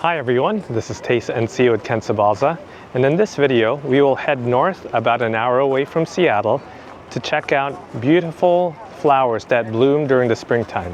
Hi everyone, this is Tace NCO at Kensabalza, and in this video we will head north about an hour away from Seattle to check out beautiful flowers that bloom during the springtime.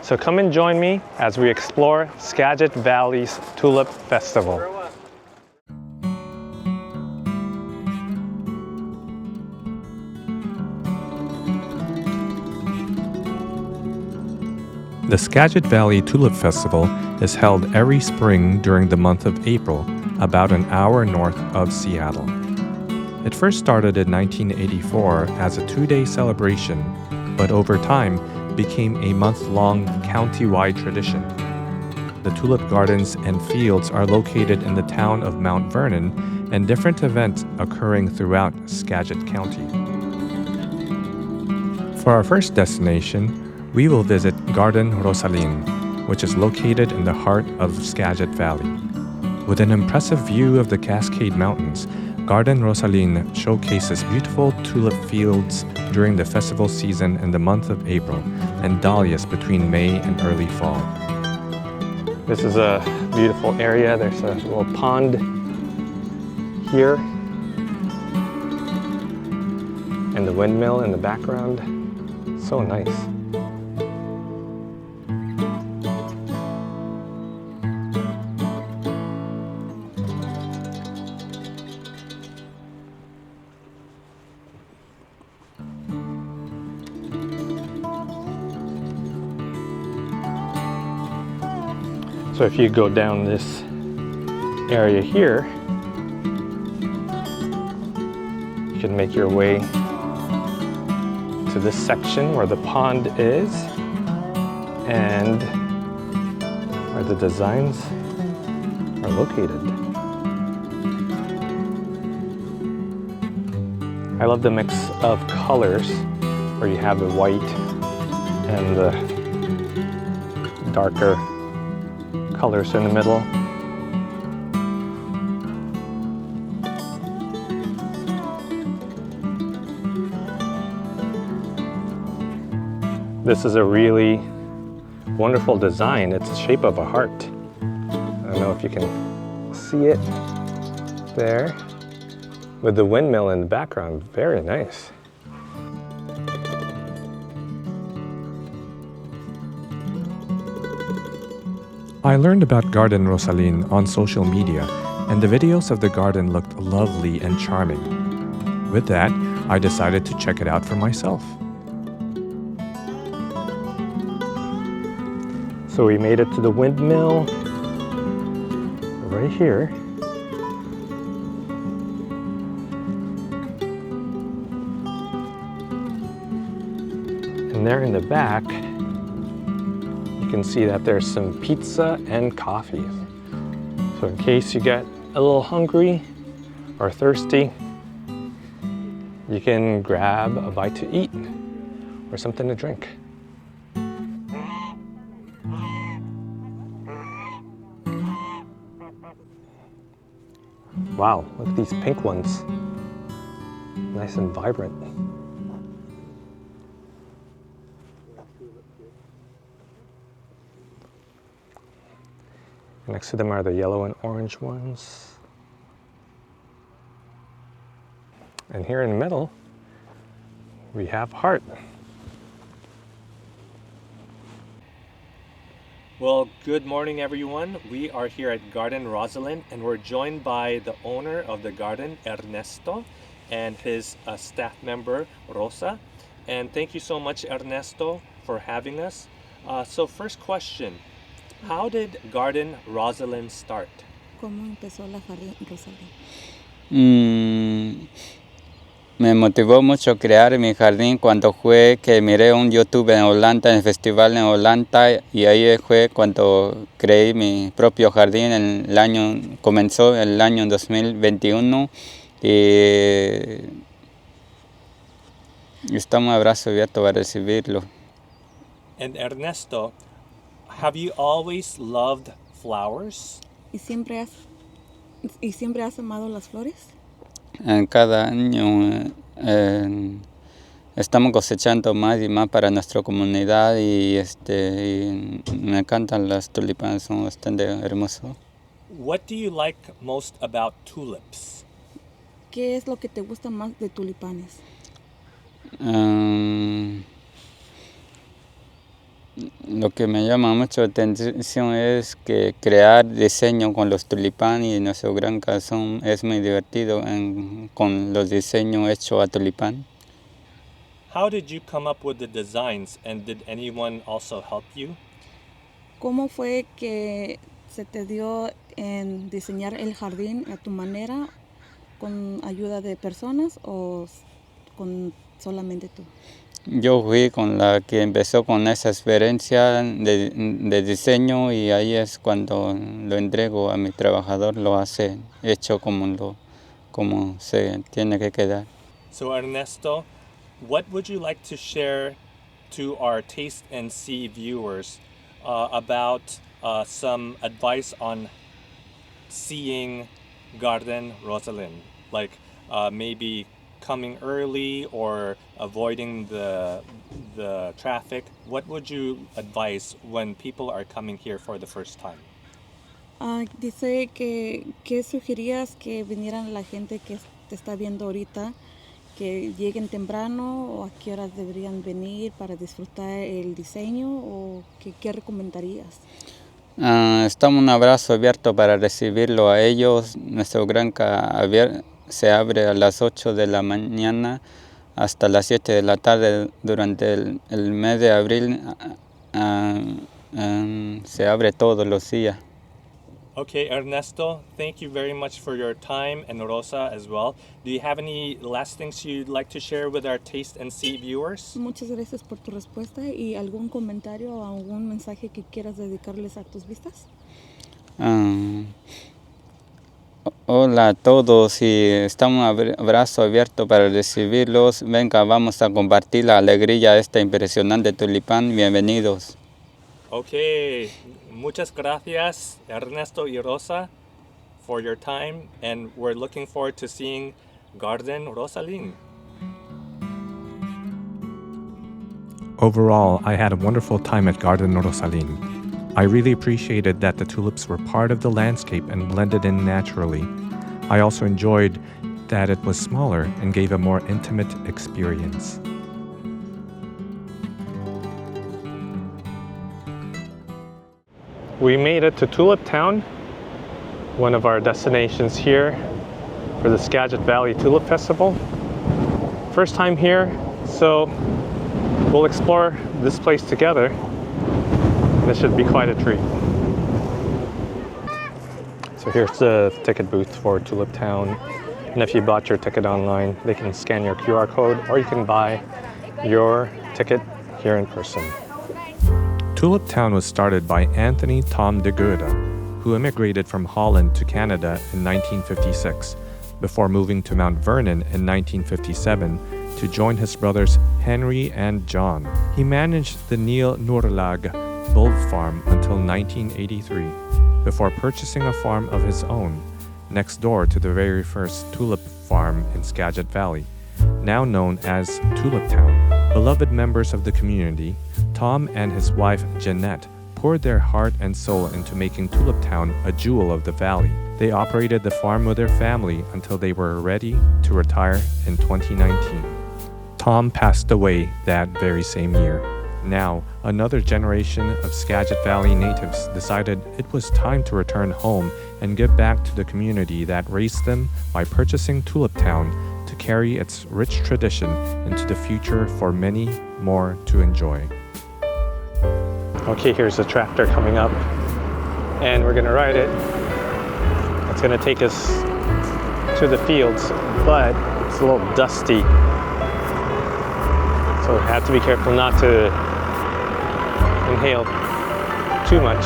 So come and join me as we explore Skagit Valley's Tulip Festival. The Skagit Valley Tulip Festival is held every spring during the month of April, about an hour north of Seattle. It first started in 1984 as a two-day celebration, but over time became a month-long county-wide tradition. The tulip gardens and fields are located in the town of Mount Vernon, and different events occurring throughout Skagit County. For our first destination, we will visit Garden Rosalyn, which is located in the heart of Skagit Valley. With an impressive view of the Cascade Mountains, Garden Rosalyn showcases beautiful tulip fields during the festival season in the month of April and dahlias between May and early fall. This is a beautiful area. There's a little pond here and the windmill in the background. So nice. So if you go down this area here, you can make your way to this section where the pond is and where the designs are located. I love the mix of colors where you have the white and the darker colors in the middle. This is a really wonderful design. It's the shape of a heart. I don't know if you can see it there with the windmill in the background. Very nice. I learned about Garden Rosalyn on social media, and the videos of the garden looked lovely and charming. With that, I decided to check it out for myself. So we made it to the windmill right here. And there in the back, you can see that there's some pizza and coffee. So in case you get a little hungry or thirsty, you can grab a bite to eat or something to drink. Wow, look at these pink ones. Nice and vibrant. Next to them are the yellow and orange ones. And here in the middle, we have heart. Well, good morning everyone. We are here at Garden Rosalyn and we're joined by the owner of the garden, Ernesto, and his staff member, Rosa. And thank you so much, Ernesto, for having us. So first question. How did Garden Rosalyn start? ¿Cómo empezó la Jardín Rosalyn? Me motivó mucho crear mi jardín cuando fue que miré un YouTube en Holanda, en el festival en Holanda, y ahí fue cuando creé mi propio jardín. Comenzó el año 2021 y estamos abrazo abierto para recibirlo. And Ernesto, have you always loved flowers? ¿Y siempre has amado las flores? En cada año estamos cosechando más y más para nuestra comunidad y me encantan las tulipanes, son bastante hermosos. What do you like most about tulips? ¿Qué es lo que te gusta más de tulipanes? Lo que me llama mucho la atención es que crear diseño con los tulipanes y nuestro gran casón es muy divertido con los diseños hechos a tulipán. How did you come up with the designs, and did anyone also help you? ¿Cómo fue que se te dio en diseñar el jardín a tu manera, con ayuda de personas o con solamente tú? Yo fui con la que empezó con esa experiencia de diseño y ahí es cuando lo entrego a mi trabajador, lo hace hecho como se tiene que quedar. So Ernesto, what would you like to share to our Taste and See viewers about some advice on seeing Garden Rosalyn? Like maybe coming early or avoiding the traffic. What would you advise when people are coming here for the first time? Dice que sugerías que vinieran la gente que te está viendo ahorita, que lleguen temprano, o a qué horas deberían venir para disfrutar el diseño, o qué recomendarías. Estamos un abrazo abierto para recibirlo a ellos. Nuestro se abre a las 8 de la mañana hasta las 7 de la tarde. Durante el mes de abril se abre todos los días. Okay, Ernesto, thank you very much for your time, and Rosa as well. Do you have any last things you'd like to share with our Taste and See viewers? Muchas gracias por tu respuesta, y algún comentario o algún mensaje que quieras dedicarles a tus vistas. Hola a todos y estamos un abrazo abierto para recibirlos. Venga, vamos a compartir la alegría de este impresionante tulipán. Bienvenidos. Okay, muchas gracias, Ernesto y Rosa, for your time, and we're looking forward to seeing Garden Rosalyn. Overall, I had a wonderful time at Garden Rosalyn. I really appreciated that the tulips were part of the landscape and blended in naturally. I also enjoyed that it was smaller and gave a more intimate experience. We made it to Tulip Town, one of our destinations here for the Skagit Valley Tulip Festival. First time here, so we'll explore this place together. This should be quite a treat. So here's the ticket booth for Tulip Town. And if you bought your ticket online, they can scan your QR code, or you can buy your ticket here in person. Tulip Town was started by Anthony Tom de Goede, who immigrated from Holland to Canada in 1956, before moving to Mount Vernon in 1957 to join his brothers Henry and John. He managed the Neil Noorlag bulb farm until 1983, before purchasing a farm of his own next door to the very first tulip farm in Skagit Valley, now known as Tulip Town. Beloved members of the community, Tom and his wife Jeanette poured their heart and soul into making Tulip Town a jewel of the valley. They operated the farm with their family until they were ready to retire in 2019. Tom passed away that very same year. Now, another generation of Skagit Valley natives decided it was time to return home and give back to the community that raised them by purchasing Tulip Town to carry its rich tradition into the future for many more to enjoy. Okay, here's the tractor coming up, and we're gonna ride it. It's gonna take us to the fields, but it's a little dusty. So we have to be careful not to inhale too much.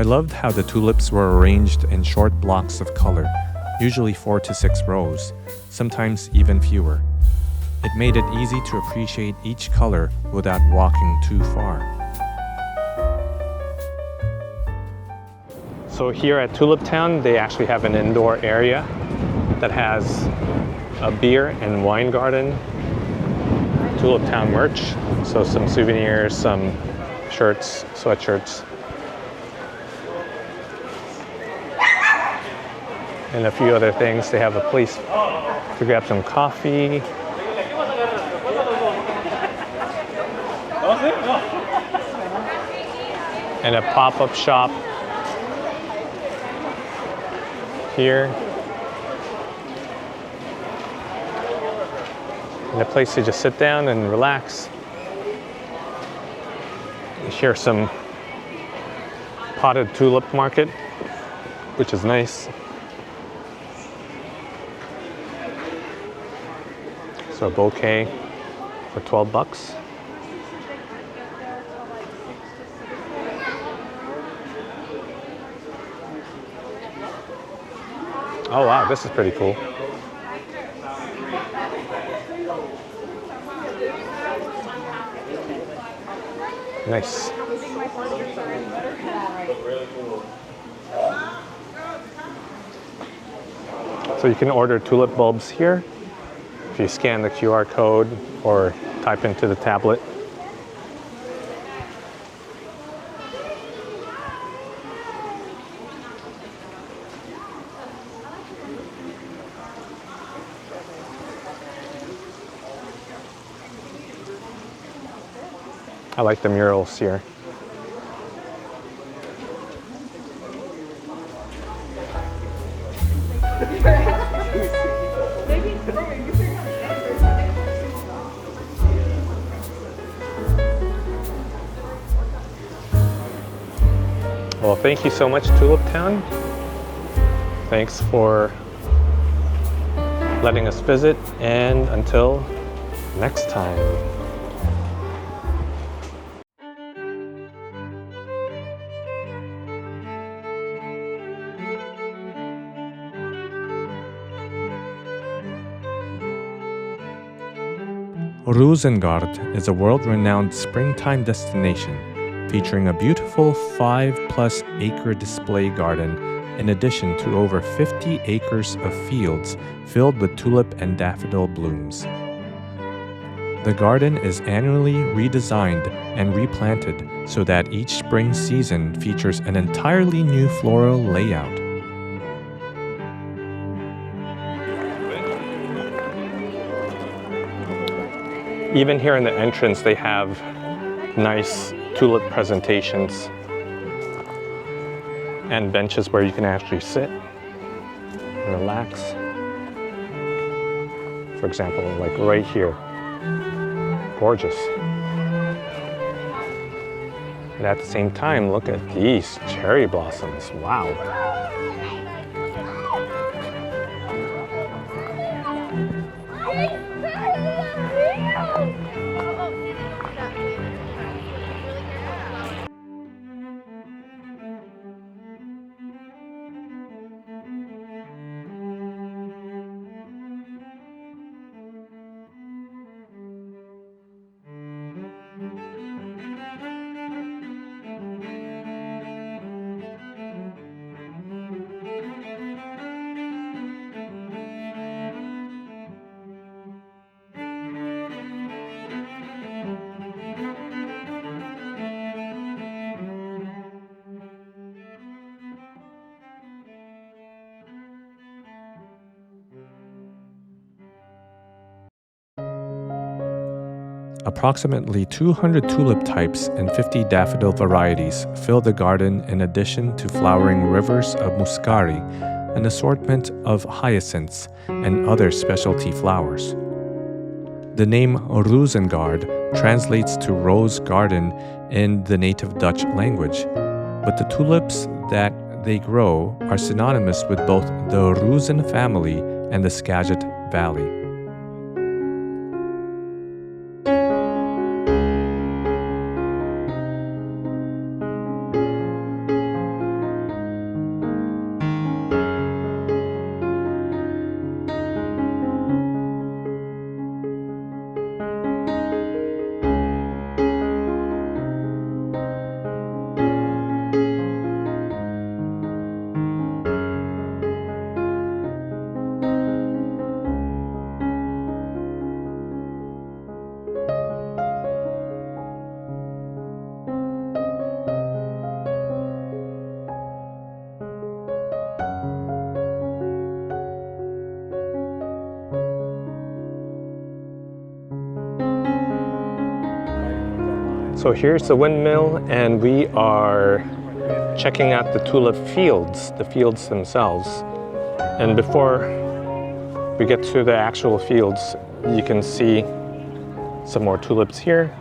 loved how the tulips were arranged in short blocks of color, usually 4 to 6 rows, sometimes even fewer. It made it easy to appreciate each color without walking too far. So here at Tulip Town, they actually have an indoor area that has a beer and wine garden, Tulip Town merch, so some souvenirs, some shirts, sweatshirts, and a few other things. They have a place to grab some coffee. And a pop-up shop here. And a place to just sit down and relax. Here's some potted tulip market, which is nice. So a bouquet for 12 bucks. Oh wow, this is pretty cool. Nice. So you can order tulip bulbs here if you scan the QR code or type into the tablet. I like the murals here. Well, thank you so much, Tulip Town. Thanks for letting us visit, and until next time. RoozenGaarde is a world-renowned springtime destination featuring a beautiful 5+ acre display garden in addition to over 50 acres of fields filled with tulip and daffodil blooms. The garden is annually redesigned and replanted so that each spring season features an entirely new floral layout. Even here in the entrance, they have nice tulip presentations and benches where you can actually sit and relax. For example, like right here. Gorgeous. And at the same time, look at these cherry blossoms. Wow. Approximately 200 tulip types and 50 daffodil varieties fill the garden, in addition to flowering rivers of muscari, an assortment of hyacinths, and other specialty flowers. The name RoozenGaarde translates to rose garden in the native Dutch language, but the tulips that they grow are synonymous with both the Roozen family and the Skagit Valley. So here's the windmill, and we are checking out the tulip fields, the fields themselves. And before we get to the actual fields, you can see some more tulips here.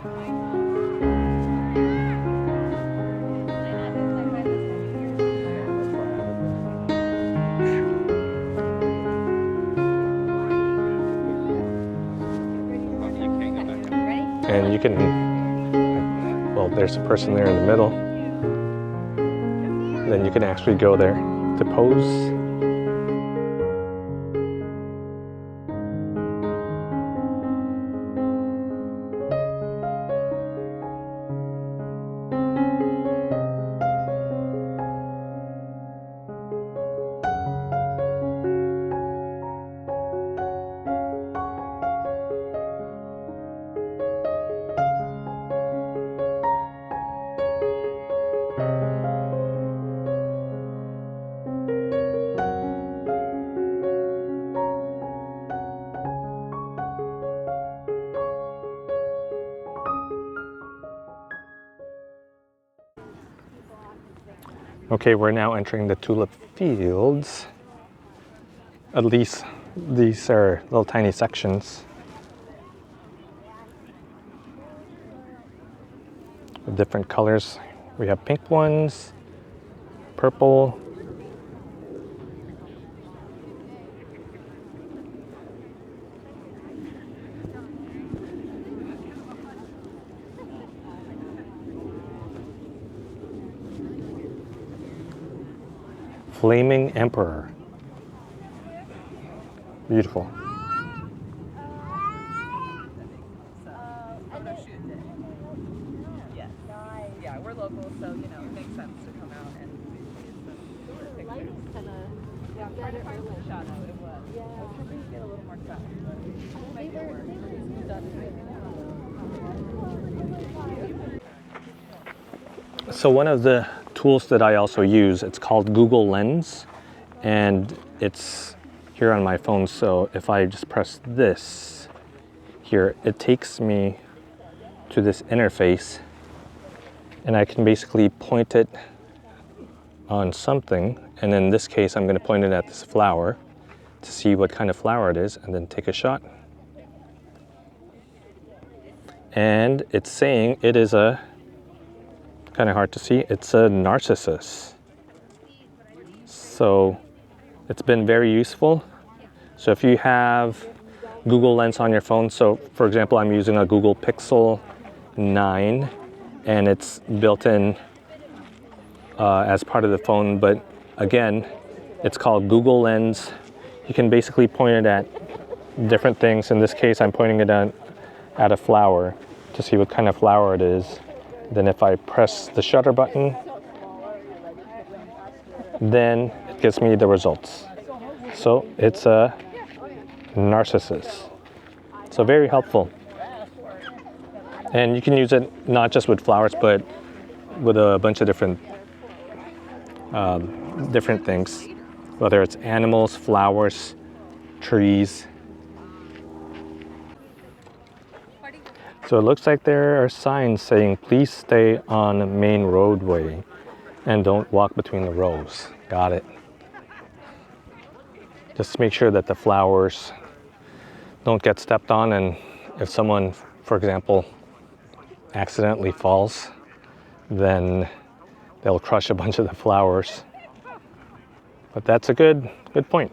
And you can, well, there's a person there in the middle. Then you can actually go there to pose. Okay, we're now entering the tulip fields. At least these are little tiny sections with different colors. We have pink ones, purple, Flaming Emperor. Beautiful. Yeah, we're local, so you know it makes sense to come out and take some pictures. Yeah, better shadow it was. Yeah, I was hoping to get a little more cut, but we'll make it work. So one of the tools that I also use, it's called Google Lens, and it's here on my phone. So if I just press this here, it takes me to this interface, and I can basically point it on something. And in this case, I'm going to point it at this flower to see what kind of flower it is, and then take a shot. And it's saying it is a, kind of hard to see, it's a narcissus. So it's been very useful. So if you have Google Lens on your phone, so for example, I'm using a Google Pixel 9, and it's built in as part of the phone, but again, it's called Google Lens. You can basically point it at different things. In this case, I'm pointing it at a flower to see what kind of flower it is. Then if I press the shutter button, then it gives me the results. So it's a narcissus. So very helpful. And you can use it not just with flowers, but with a bunch of different things, whether it's animals, flowers, trees. So it looks like there are signs saying, please stay on the main roadway and don't walk between the rows. Got it. Just make sure that the flowers don't get stepped on, and if someone, for example, accidentally falls, then they'll crush a bunch of the flowers. But that's a good point.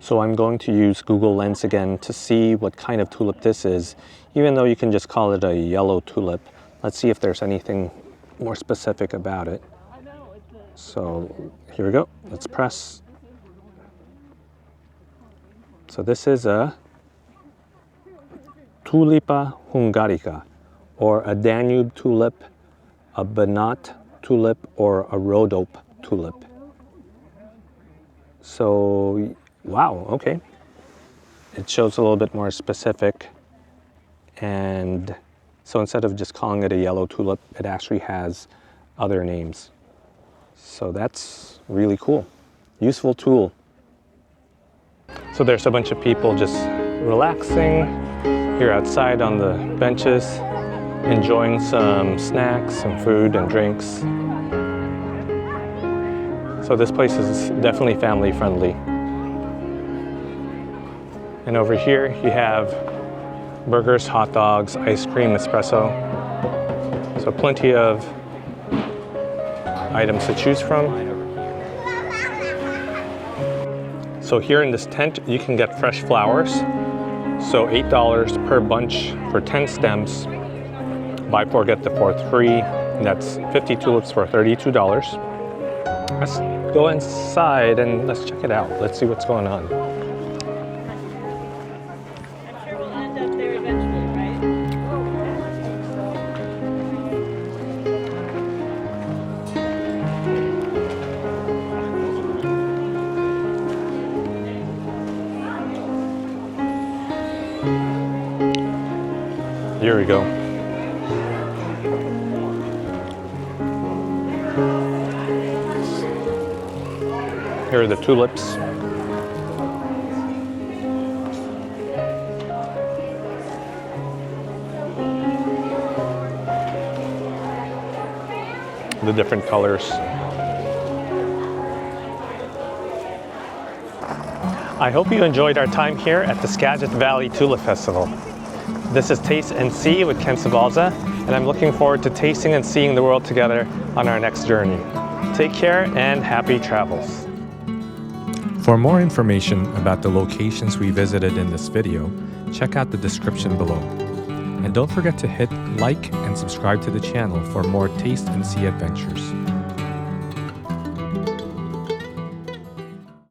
So I'm going to use Google Lens again to see what kind of tulip this is, even though you can just call it a yellow tulip. Let's see if there's anything more specific about it. So here we go, let's press. So this is a Tulipa hungarica, or a Danube tulip, a Banat tulip, or a Rhodope tulip. So, wow, okay. It shows a little bit more specific. And so instead of just calling it a yellow tulip, it actually has other names. So that's really cool. Useful tool. So there's a bunch of people just relaxing here outside on the benches, enjoying some snacks, some food and drinks. So this place is definitely family friendly. And over here you have burgers, hot dogs, ice cream, espresso. So plenty of items to choose from. So here in this tent, you can get fresh flowers. So $8 per bunch for 10 stems. Buy four, get the fourth free. And that's 50 tulips for $32. Let's go inside and let's check it out. Let's see what's going on. I'm sure we'll end up there eventually, right? Here we go. Here are the tulips. The different colors. I hope you enjoyed our time here at the Skagit Valley Tulip Festival. This is Taste and See with Ken Sabalza, and I'm looking forward to tasting and seeing the world together on our next journey. Take care and happy travels. For more information about the locations we visited in this video, check out the description below. And don't forget to hit like and subscribe to the channel for more Taste and See adventures.